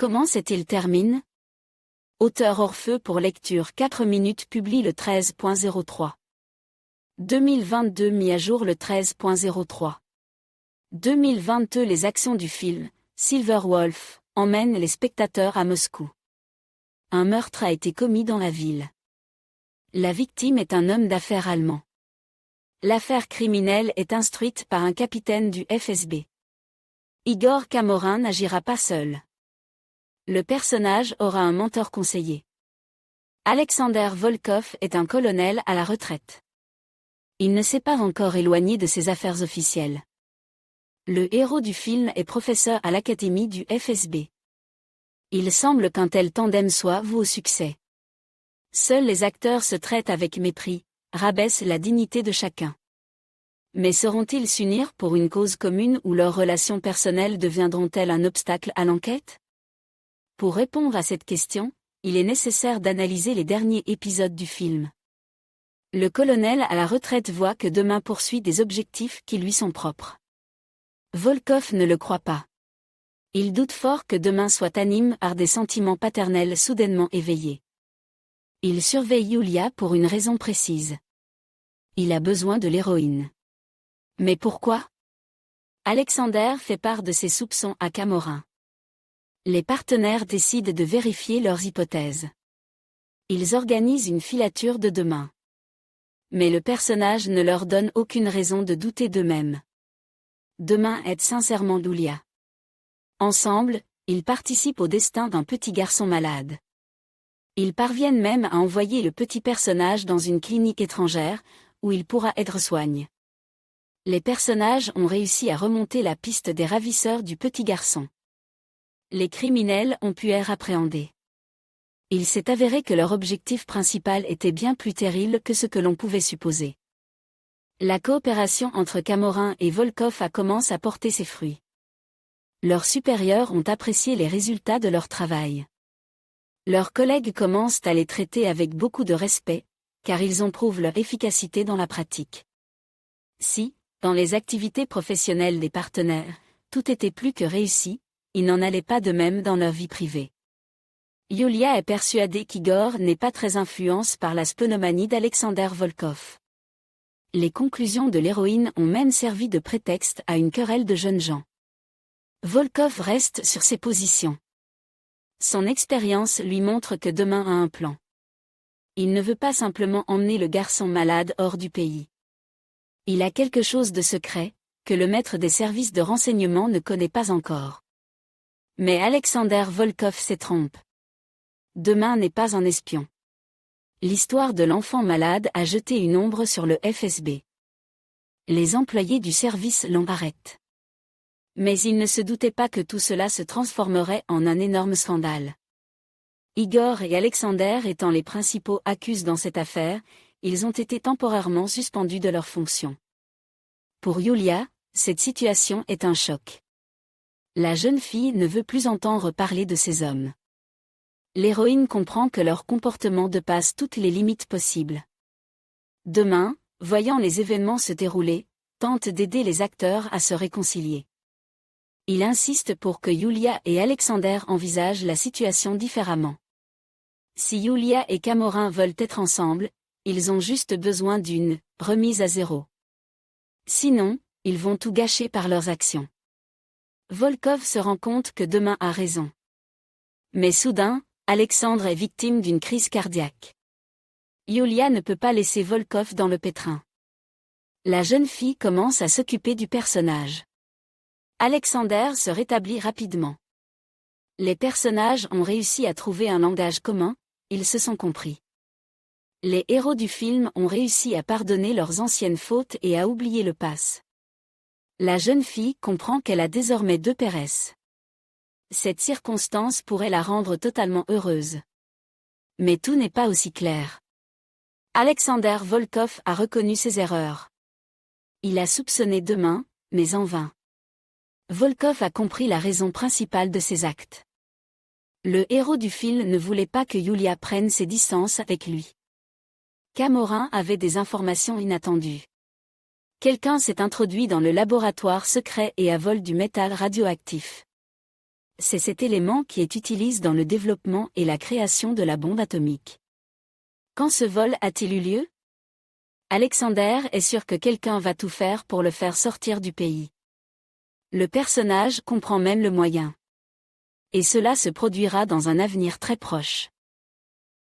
Comment s'est-il termine? Auteur Orpheu pour lecture 4 minutes publie le 13.03. 2022 mis à jour le 13.03. 2022 Les actions du film, Silver Wolf, emmènent les spectateurs à Moscou. Un meurtre a été commis dans la ville. La victime est un homme d'affaires allemand. L'affaire criminelle est instruite par un capitaine du FSB. Igor Camorin n'agira pas seul. Le personnage aura un mentor conseiller. Alexander Volkov est un colonel à la retraite. Il ne s'est pas encore éloigné de ses affaires officielles. Le héros du film est professeur à l'académie du FSB. Il semble qu'un tel tandem soit voué au succès. Seuls les acteurs se traitent avec mépris, rabaissent la dignité de chacun. Mais sauront-ils s'unir pour une cause commune ou leurs relations personnelles deviendront-elles un obstacle à l'enquête? Pour répondre à cette question, il est nécessaire d'analyser les derniers épisodes du film. Le colonel à la retraite voit que Demain poursuit des objectifs qui lui sont propres. Volkov ne le croit pas. Il doute fort que Demain soit animé par des sentiments paternels soudainement éveillés. Il surveille Yulia pour une raison précise. Il a besoin de l'héroïne. Mais pourquoi? Alexander fait part de ses soupçons à Camorin. Les partenaires décident de vérifier leurs hypothèses. Ils organisent une filature de Demain. Mais le personnage ne leur donne aucune raison de douter d'eux-mêmes. Demain aide sincèrement Yulia. Ensemble, ils participent au destin d'un petit garçon malade. Ils parviennent même à envoyer le petit personnage dans une clinique étrangère, où il pourra être soigné. Les personnages ont réussi à remonter la piste des ravisseurs du petit garçon. Les criminels ont pu être appréhendés. Il s'est avéré que leur objectif principal était bien plus terrible que ce que l'on pouvait supposer. La coopération entre Camorin et Volkov commence à porter ses fruits. Leurs supérieurs ont apprécié les résultats de leur travail. Leurs collègues commencent à les traiter avec beaucoup de respect, car ils en prouvent leur efficacité dans la pratique. Si, dans les activités professionnelles des partenaires, tout était plus que réussi, il n'en allait pas de même dans leur vie privée. Yulia est persuadée qu'Igor n'est pas très influencé par la splénomanie d'Alexander Volkov. Les conclusions de l'héroïne ont même servi de prétexte à une querelle de jeunes gens. Volkov reste sur ses positions. Son expérience lui montre que Demain a un plan. Il ne veut pas simplement emmener le garçon malade hors du pays. Il a quelque chose de secret, que le maître des services de renseignement ne connaît pas encore. Mais Alexander Volkov se trompe. Demain n'est pas un espion. L'histoire de l'enfant malade a jeté une ombre sur le FSB. Les employés du service l'en arrêtent. Mais il ne se doutait pas que tout cela se transformerait en un énorme scandale. Igor et Alexander étant les principaux accusés dans cette affaire, ils ont été temporairement suspendus de leurs fonctions. Pour Yulia, cette situation est un choc. La jeune fille ne veut plus entendre parler de ces hommes. L'héroïne comprend que leur comportement dépasse toutes les limites possibles. Demain, voyant les événements se dérouler, tente d'aider les acteurs à se réconcilier. Il insiste pour que Yulia et Alexander envisagent la situation différemment. Si Yulia et Camorin veulent être ensemble, ils ont juste besoin d'une remise à zéro. Sinon, ils vont tout gâcher par leurs actions. Volkov se rend compte que Demain a raison. Mais soudain, Alexandre est victime d'une crise cardiaque. Yulia ne peut pas laisser Volkov dans le pétrin. La jeune fille commence à s'occuper du personnage. Alexander se rétablit rapidement. Les personnages ont réussi à trouver un langage commun, ils se sont compris. Les héros du film ont réussi à pardonner leurs anciennes fautes et à oublier le passé. La jeune fille comprend qu'elle a désormais 2 pères. Cette circonstance pourrait la rendre totalement heureuse. Mais tout n'est pas aussi clair. Alexander Volkov a reconnu ses erreurs. Il a soupçonné Demain, mais en vain. Volkov a compris la raison principale de ses actes. Le héros du film ne voulait pas que Yulia prenne ses distances avec lui. Camorin avait des informations inattendues. Quelqu'un s'est introduit dans le laboratoire secret et a volé du métal radioactif. c'est cet élément qui est utilisé dans le développement et la création de la bombe atomique. Quand ce vol a-t-il eu lieu? Alexander est sûr que quelqu'un va tout faire pour le faire sortir du pays. Le personnage comprend même le moyen. Et cela se produira dans un avenir très proche.